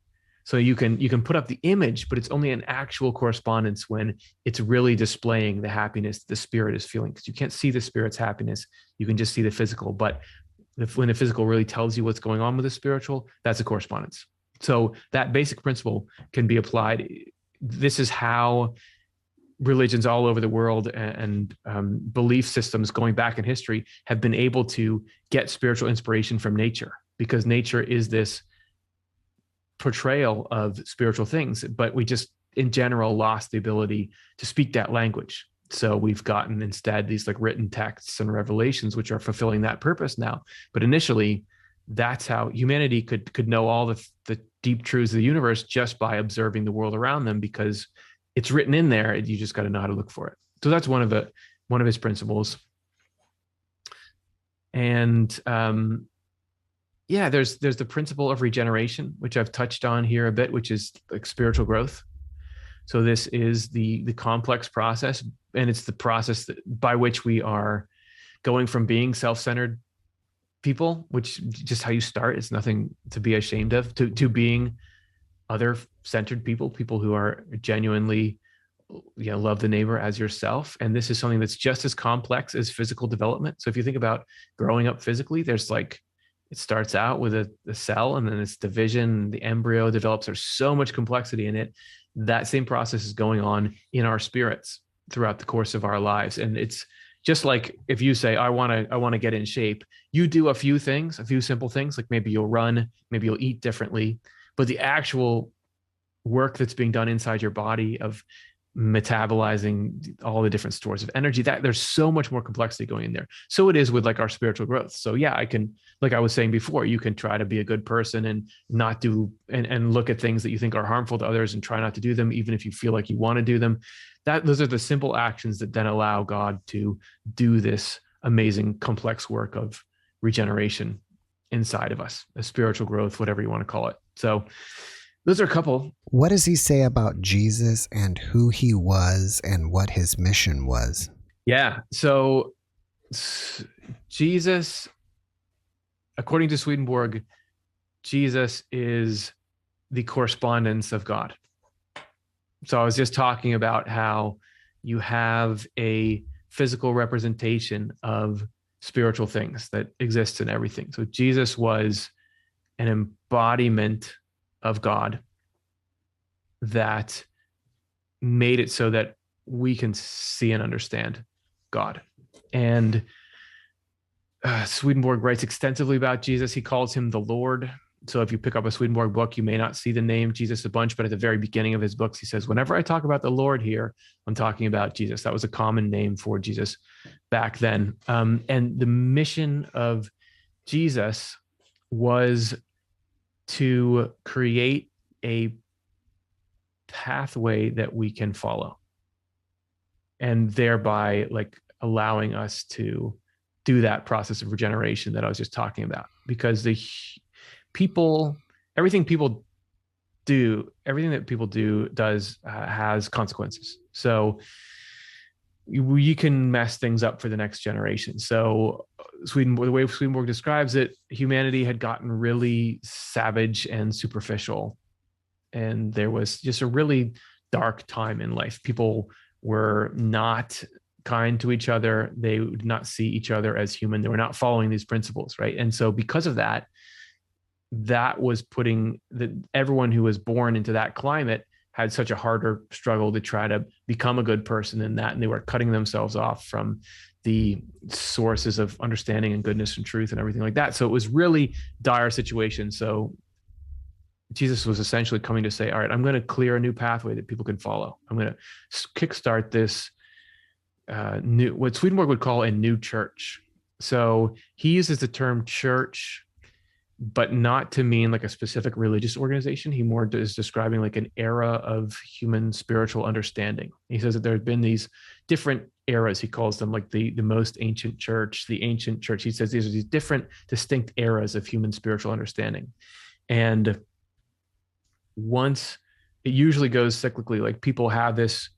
So you can put up the image, but it's only an actual correspondence when it's really displaying the happiness the spirit is feeling, because you can't see the spirit's happiness. You can just see the physical, but when the physical really tells you what's going on with the spiritual, that's a correspondence. So that basic principle can be applied. This is how religions all over the world and belief systems going back in history have been able to get spiritual inspiration from nature, because nature is this portrayal of spiritual things, but we just in general lost the ability to speak that language. So we've gotten instead these like written texts and revelations, which are fulfilling that purpose now. But initially, that's how humanity could know all the deep truths of the universe just by observing the world around them, because it's written in there. You just got to know how to look for it. So that's one of his principles. And there's the principle of regeneration, which I've touched on here a bit, which is like spiritual growth. So this is the complex process, and it's the process by which we are going from being self-centered people, which just how you start. It's nothing to be ashamed of, to being other-centered people who are genuinely, love the neighbor as yourself. And this is something that's just as complex as physical development. So if you think about growing up physically, there's it starts out with a cell, and then it's division, the embryo develops. There's so much complexity in it. That same process is going on in our spirits throughout the course of our lives. And it's just like if you say, I want to get in shape, you do a few simple things, like maybe you'll run, maybe you'll eat differently, but the actual work that's being done inside your body of metabolizing all the different stores of energy, that there's so much more complexity going in there. So it is with like our spiritual growth. So yeah, I can, like I was saying before, you can try to be a good person and not do, and look at things that you think are harmful to others and try not to do them, even if you feel like you want to do them. Those are the simple actions that then allow God to do this amazing complex work of regeneration inside of us, a spiritual growth, whatever you want to call it. So those are a couple. What does he say about Jesus and who he was and what his mission was? Yeah. So Jesus, according to Swedenborg, Jesus is the correspondence of God. So I was just talking about how you have a physical representation of spiritual things that exists in everything. So Jesus was an embodiment of God that made it so that we can see and understand God. And Swedenborg writes extensively about Jesus. He calls him the Lord. So if you pick up a Swedenborg book, you may not see the name Jesus a bunch, but at the very beginning of his books, he says, whenever I talk about the Lord here, I'm talking about Jesus. That was a common name for Jesus back then. And the mission of Jesus was to create a pathway that we can follow, and thereby like allowing us to do that process of regeneration that I was just talking about. Because everything that people do has consequences. So you can mess things up for the next generation. So the way Swedenborg describes it, humanity had gotten really savage and superficial, and there was just a really dark time in life. People were not kind to each other. They would not see each other as human. They were not following these principles, right? And so because of that, that was putting everyone who was born into that climate had such a harder struggle to try to become a good person in that. And they were cutting themselves off from the sources of understanding and goodness and truth and everything like that. So it was really dire situation. So Jesus was essentially coming to say, all right, I'm going to clear a new pathway that people can follow. I'm going to kickstart this what Swedenborg would call a new church. So he uses the term church but not to mean like a specific religious organization. He more is describing like an era of human spiritual understanding. He says that there have been these different eras. He calls them like the most ancient church, the ancient church. He says these are these different distinct eras of human spiritual understanding. And once it usually goes cyclically, like people have this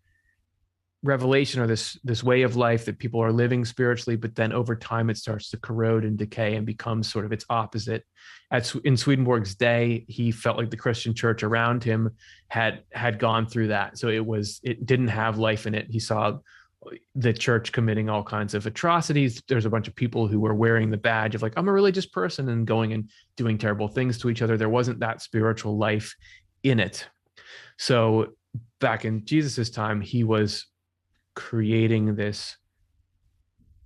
revelation or this way of life that people are living spiritually, but then over time it starts to corrode and decay and becomes sort of its opposite. In Swedenborg's day, he felt like the Christian church around him had gone through that. So it didn't have life in it. He saw the church committing all kinds of atrocities. There's a bunch of people who were wearing the badge of like, I'm a religious person, and going and doing terrible things to each other. There wasn't that spiritual life in it. So back in Jesus's time, he was creating this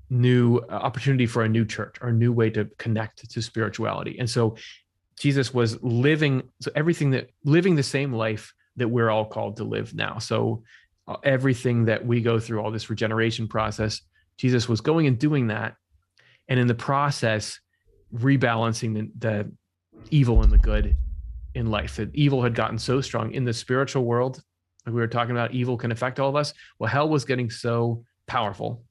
new opportunity for a new church or a new way to connect to spirituality. And so Jesus was living the same life that we're all called to live now. So everything that we go through, all this regeneration process, Jesus was going and doing that. And in the process, rebalancing the evil and the good in life. That evil had gotten so strong in the spiritual world. Like we were talking about, evil can affect all of us. Well, hell was getting so powerful,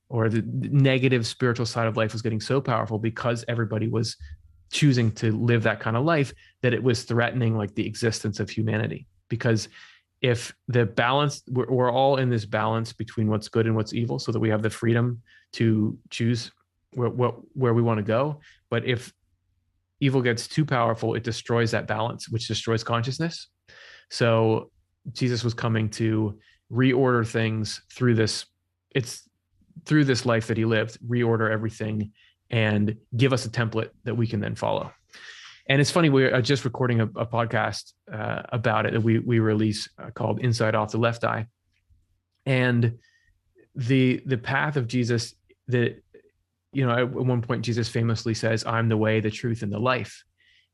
or the negative spiritual side of life was getting so powerful because everybody was choosing to live that kind of life, that it was threatening like the existence of humanity. Because if the balance, we're all in this balance between what's good and what's evil, so that we have the freedom to choose where we want to go. But if evil gets too powerful, it destroys that balance, which destroys consciousness. So Jesus was coming to reorder things through this. It's through this life that he lived, reorder everything and give us a template that we can then follow. And it's funny, we're just recording a podcast about it that we release called Inside Off the Lefteye. And the path of Jesus, that, you know, at one point Jesus famously says, I'm the way, the truth, and the life.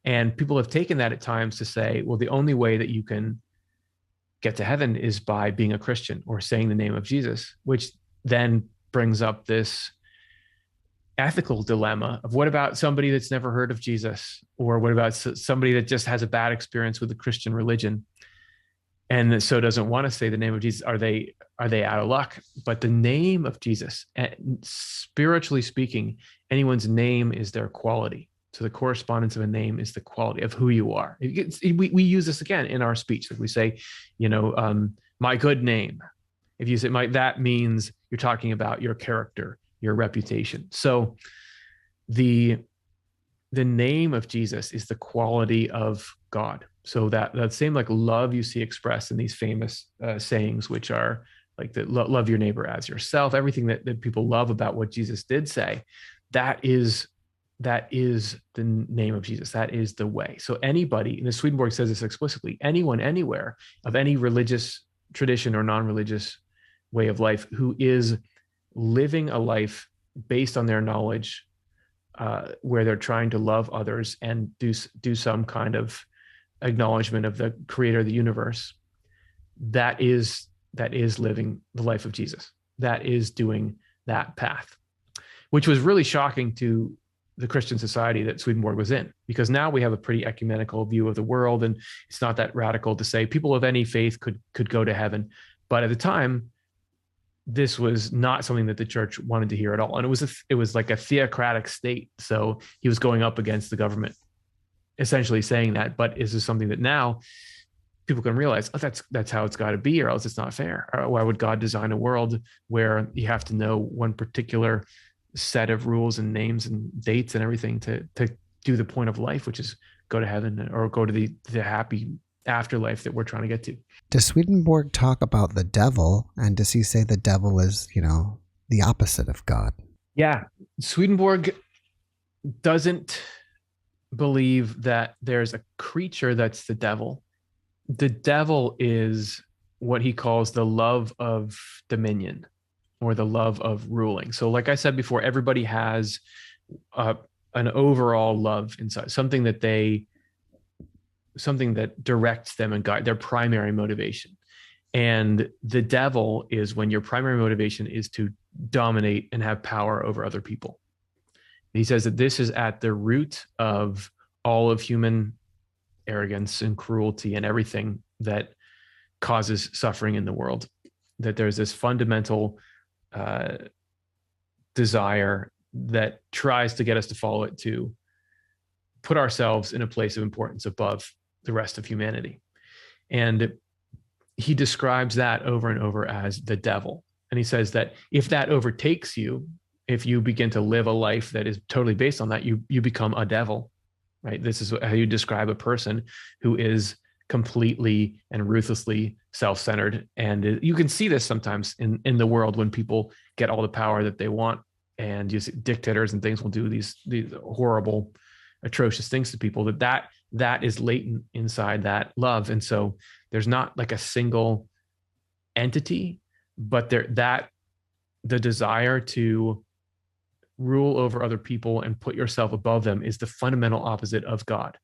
And people have taken that at times to say, well, the only way that you can get to heaven is by being a Christian or saying the name of Jesus, which then brings up this ethical dilemma of what about somebody that's never heard of Jesus, or what about somebody that just has a bad experience with the Christian religion and so doesn't want to say the name of Jesus? Are they out of luck? But the name of Jesus, spiritually speaking, anyone's name is their quality. So the correspondence of a name is the quality of who you are. We use this again in our speech. Like we say, you know, my good name. If you say that means you're talking about your character, your reputation. So the name of Jesus is the quality of God. So that same like love you see expressed in these famous sayings, which are like the love your neighbor as yourself, everything that people love about what Jesus did say, that is the name of Jesus. That is the way. So anybody, and Swedenborg says this explicitly, anyone, anywhere, of any religious tradition or non-religious way of life, who is living a life based on their knowledge, where they're trying to love others and do some kind of acknowledgement of the creator of the universe, that is living the life of Jesus. That is doing that path, which was really shocking to the Christian society that Swedenborg was in, because now we have a pretty ecumenical view of the world, and it's not that radical to say people of any faith could go to heaven. But at the time, this was not something that the church wanted to hear at all. And it was like a theocratic state. So he was going up against the government, essentially saying that. But is this something that now people can realize, oh, that's how it's got to be, or else it's not fair? Or why would God design a world where you have to know one particular set of rules and names and dates and everything to do the point of life, which is go to heaven or go to the happy afterlife that we're trying to get to? Does Swedenborg talk about the devil, and does he say the devil is, you know, the opposite of God? Yeah. Swedenborg doesn't believe that there's a creature that's the devil. The devil is what he calls the love of dominion, or the love of ruling. So like I said before, everybody has an overall love inside, something that directs them and guide their primary motivation. And the devil is when your primary motivation is to dominate and have power over other people. He says that this is at the root of all of human arrogance and cruelty and everything that causes suffering in the world. That there's this fundamental desire that tries to get us to follow it, to put ourselves in a place of importance above the rest of humanity. And he describes that over and over as the devil. And he says that if that overtakes you, if you begin to live a life that is totally based on that, you become a devil, right? This is how you describe a person who is completely and ruthlessly self-centered. And you can see this sometimes in the world when people get all the power that they want, and you see dictators and things will do these horrible, atrocious things to people, that is latent inside that love. And so there's not like a single entity, but the desire to rule over other people and put yourself above them is the fundamental opposite of God,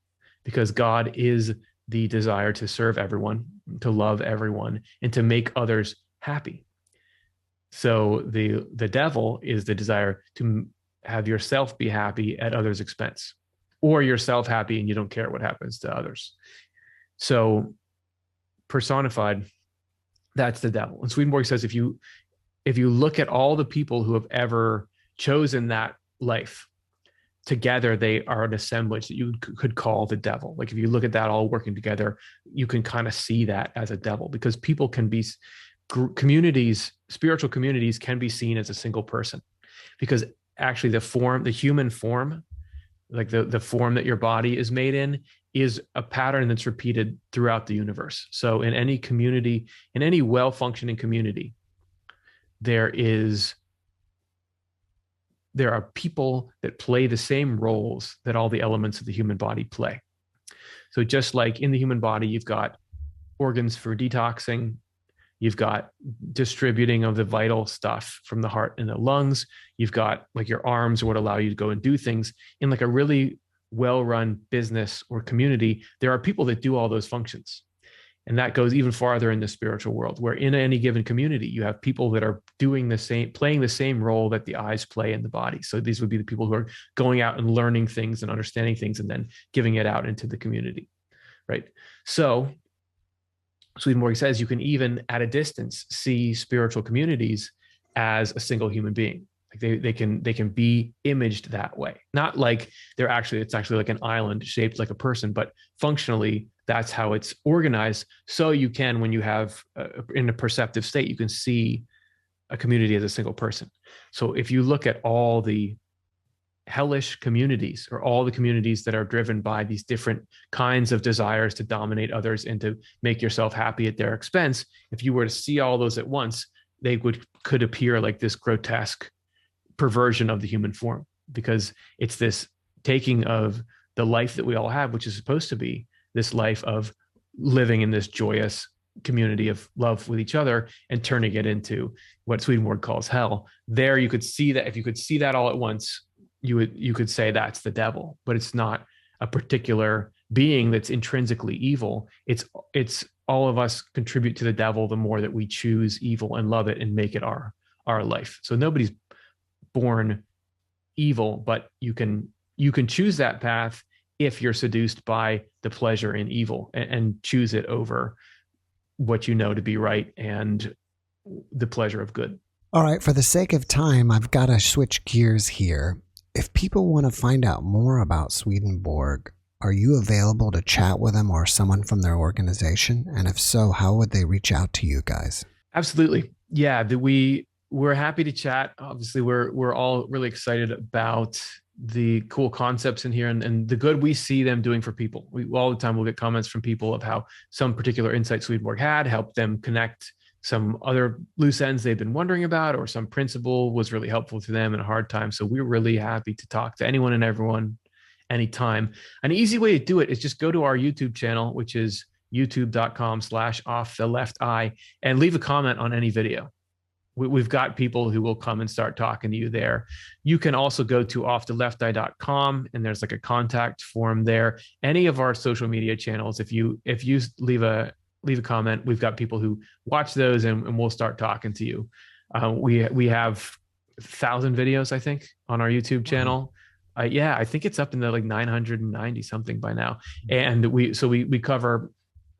because God is the desire to serve everyone, to love everyone, and to make others happy. So the devil is the desire to have yourself be happy at others' expense, or yourself happy and you don't care what happens to others. So personified, that's the devil. And Swedenborg says if you look at all the people who have ever chosen that life, together they are an assemblage that you could call the devil. Like if you look at that all working together, you can kind of see that as a devil, because people can be communities, spiritual communities can be seen as a single person, because actually the human form, like the form that your body is made in, is a pattern that's repeated throughout the universe. So in any community, in any well-functioning community, there are people that play the same roles that all the elements of the human body play. So just like in the human body, you've got organs for detoxing, you've got distributing of the vital stuff from the heart and the lungs, you've got like your arms, what allow you to go and do things. In like a really well-run business or community, there are people that do all those functions. And that goes even farther in the spiritual world, where in any given community, you have people that are doing the same, playing the same role that the eyes play in the body. So these would be the people who are going out and learning things and understanding things and then giving it out into the community, right? So Swedenborg says you can even at a distance see spiritual communities as a single human being. Like they can be imaged that way. Not like it's actually like an island shaped like a person, but functionally that's how it's organized. So you can, when you have in a perceptive state, you can see a community as a single person. So if you look at all the hellish communities, or all the communities that are driven by these different kinds of desires to dominate others and to make yourself happy at their expense, if you were to see all those at once, they could appear like this grotesque perversion of the human form, because it's this taking of the life that we all have, which is supposed to be this life of living in this joyous community of love with each other, and turning it into what Swedenborg calls hell. There you could see that. If you could see that all at once, you could say that's the devil, but it's not a particular being that's intrinsically evil. It's all of us contribute to the devil the more that we choose evil and love it and make it our life. So nobody's born evil, but you can choose that path if you're seduced by the pleasure in evil, and choose it over what you know to be right and the pleasure of good. All right, for the sake of time, I've got to switch gears here. If people want to find out more about Swedenborg, are you available to chat with them or someone from their organization? And if so, how would they reach out to you guys? Absolutely. Yeah, we're happy to chat. Obviously, we're all really excited about the cool concepts in here and the good we see them doing for people. We all the time will get comments from people of how some particular insight Swedenborg had helped them connect some other loose ends they've been wondering about, or some principle was really helpful to them in a hard time. So we're really happy to talk to anyone and everyone anytime. An easy way to do it is just go to our YouTube channel, which is youtube.com/offtheLefteye, and leave a comment on any video. We've got people who will come and start talking to you there. You can also go to offthelefty.com, and there's like a contact form there. Any of our social media channels, if you leave a comment, we've got people who watch those, and we'll start talking to you. We have 1,000 videos, I think, on our YouTube channel. Yeah, I think it's up in the like 990 something by now. And we cover,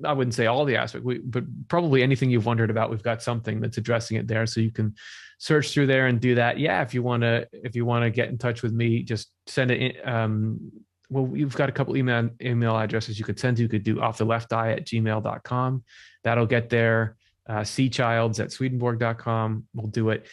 I wouldn't say all the aspects, but probably anything you've wondered about, we've got something that's addressing it there. So you can search through there and do that. Yeah, if you want to get in touch with me, just send it in. Well, we've got a couple email addresses you could send to. You could do offthelefteye@gmail.com. That'll get there. cchilds@swedenborg.com. We'll do it.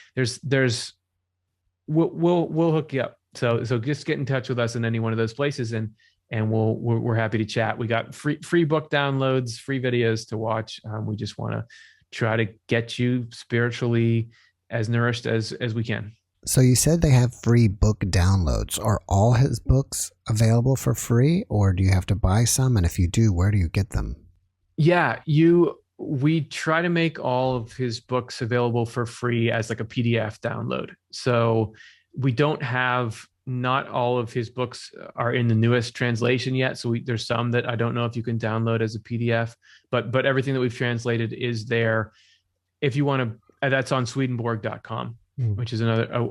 We'll hook you up. So just get in touch with us in any one of those places, and we're happy to chat. We got free book downloads, free videos to watch. We just want to try to get you spiritually as nourished as we can. So you said they have free book downloads. Are all his books available for free, or do you have to buy some? And if you do, where do you get them? Yeah, we try to make all of his books available for free as like a PDF download. So we don't have, not all of his books are in the newest translation yet. So there's some that I don't know if you can download as a PDF, but everything that we've translated is there. If you want to, that's on Swedenborg.com, which is another,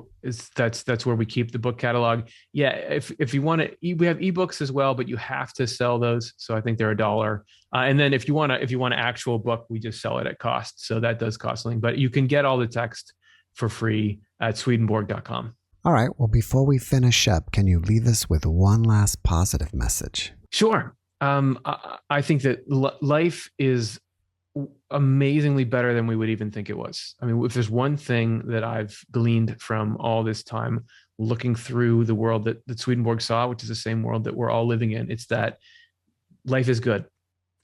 that's where we keep the book catalog. Yeah. If you want to, we have ebooks as well, but you have to sell those. So I think they're $1. And then if you want an actual book, we just sell it at cost. So that does cost something, but you can get all the text for free at Swedenborg.com. All right. Well, before we finish up, can you leave us with one last positive message? Sure. I think that life is amazingly better than we would even think it was. I mean, if there's one thing that I've gleaned from all this time looking through the world that Swedenborg saw, which is the same world that we're all living in, it's that life is good.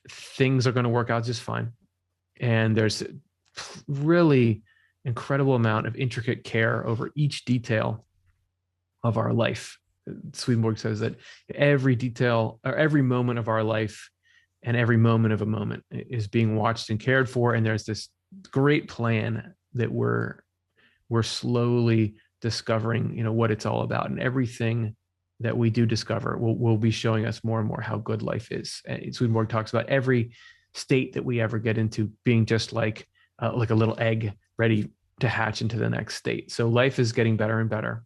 Things are going to work out just fine. And there's really incredible amount of intricate care over each detail of our life. Swedenborg says that every detail or every moment of our life and every moment of a moment is being watched and cared for. And there's this great plan that we're slowly discovering, what it's all about. And everything that we do discover will be showing us more and more how good life is. And Swedenborg talks about every state that we ever get into being just like a little egg ready to hatch into the next state. So life is getting better and better.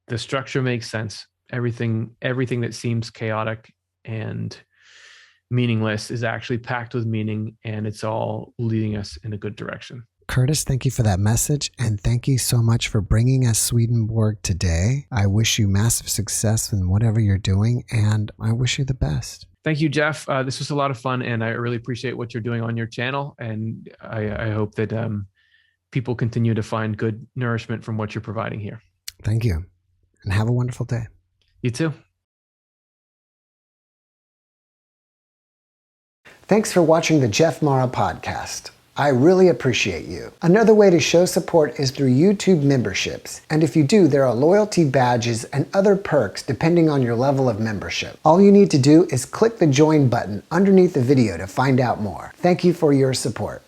The structure makes sense. Everything that seems chaotic and meaningless is actually packed with meaning, and it's all leading us in a good direction. Curtis, thank you for that message, and thank you so much for bringing us Swedenborg today. I wish you massive success in whatever you're doing, and I wish you the best. Thank you, Jeff. This was a lot of fun, and I really appreciate what you're doing on your channel, and I hope that people continue to find good nourishment from what you're providing here. Thank you, and have a wonderful day. You too. Thanks for watching the JeffMara podcast. I really appreciate you. Another way to show support is through YouTube memberships. And if you do, there are loyalty badges and other perks depending on your level of membership. All you need to do is click the join button underneath the video to find out more. Thank you for your support.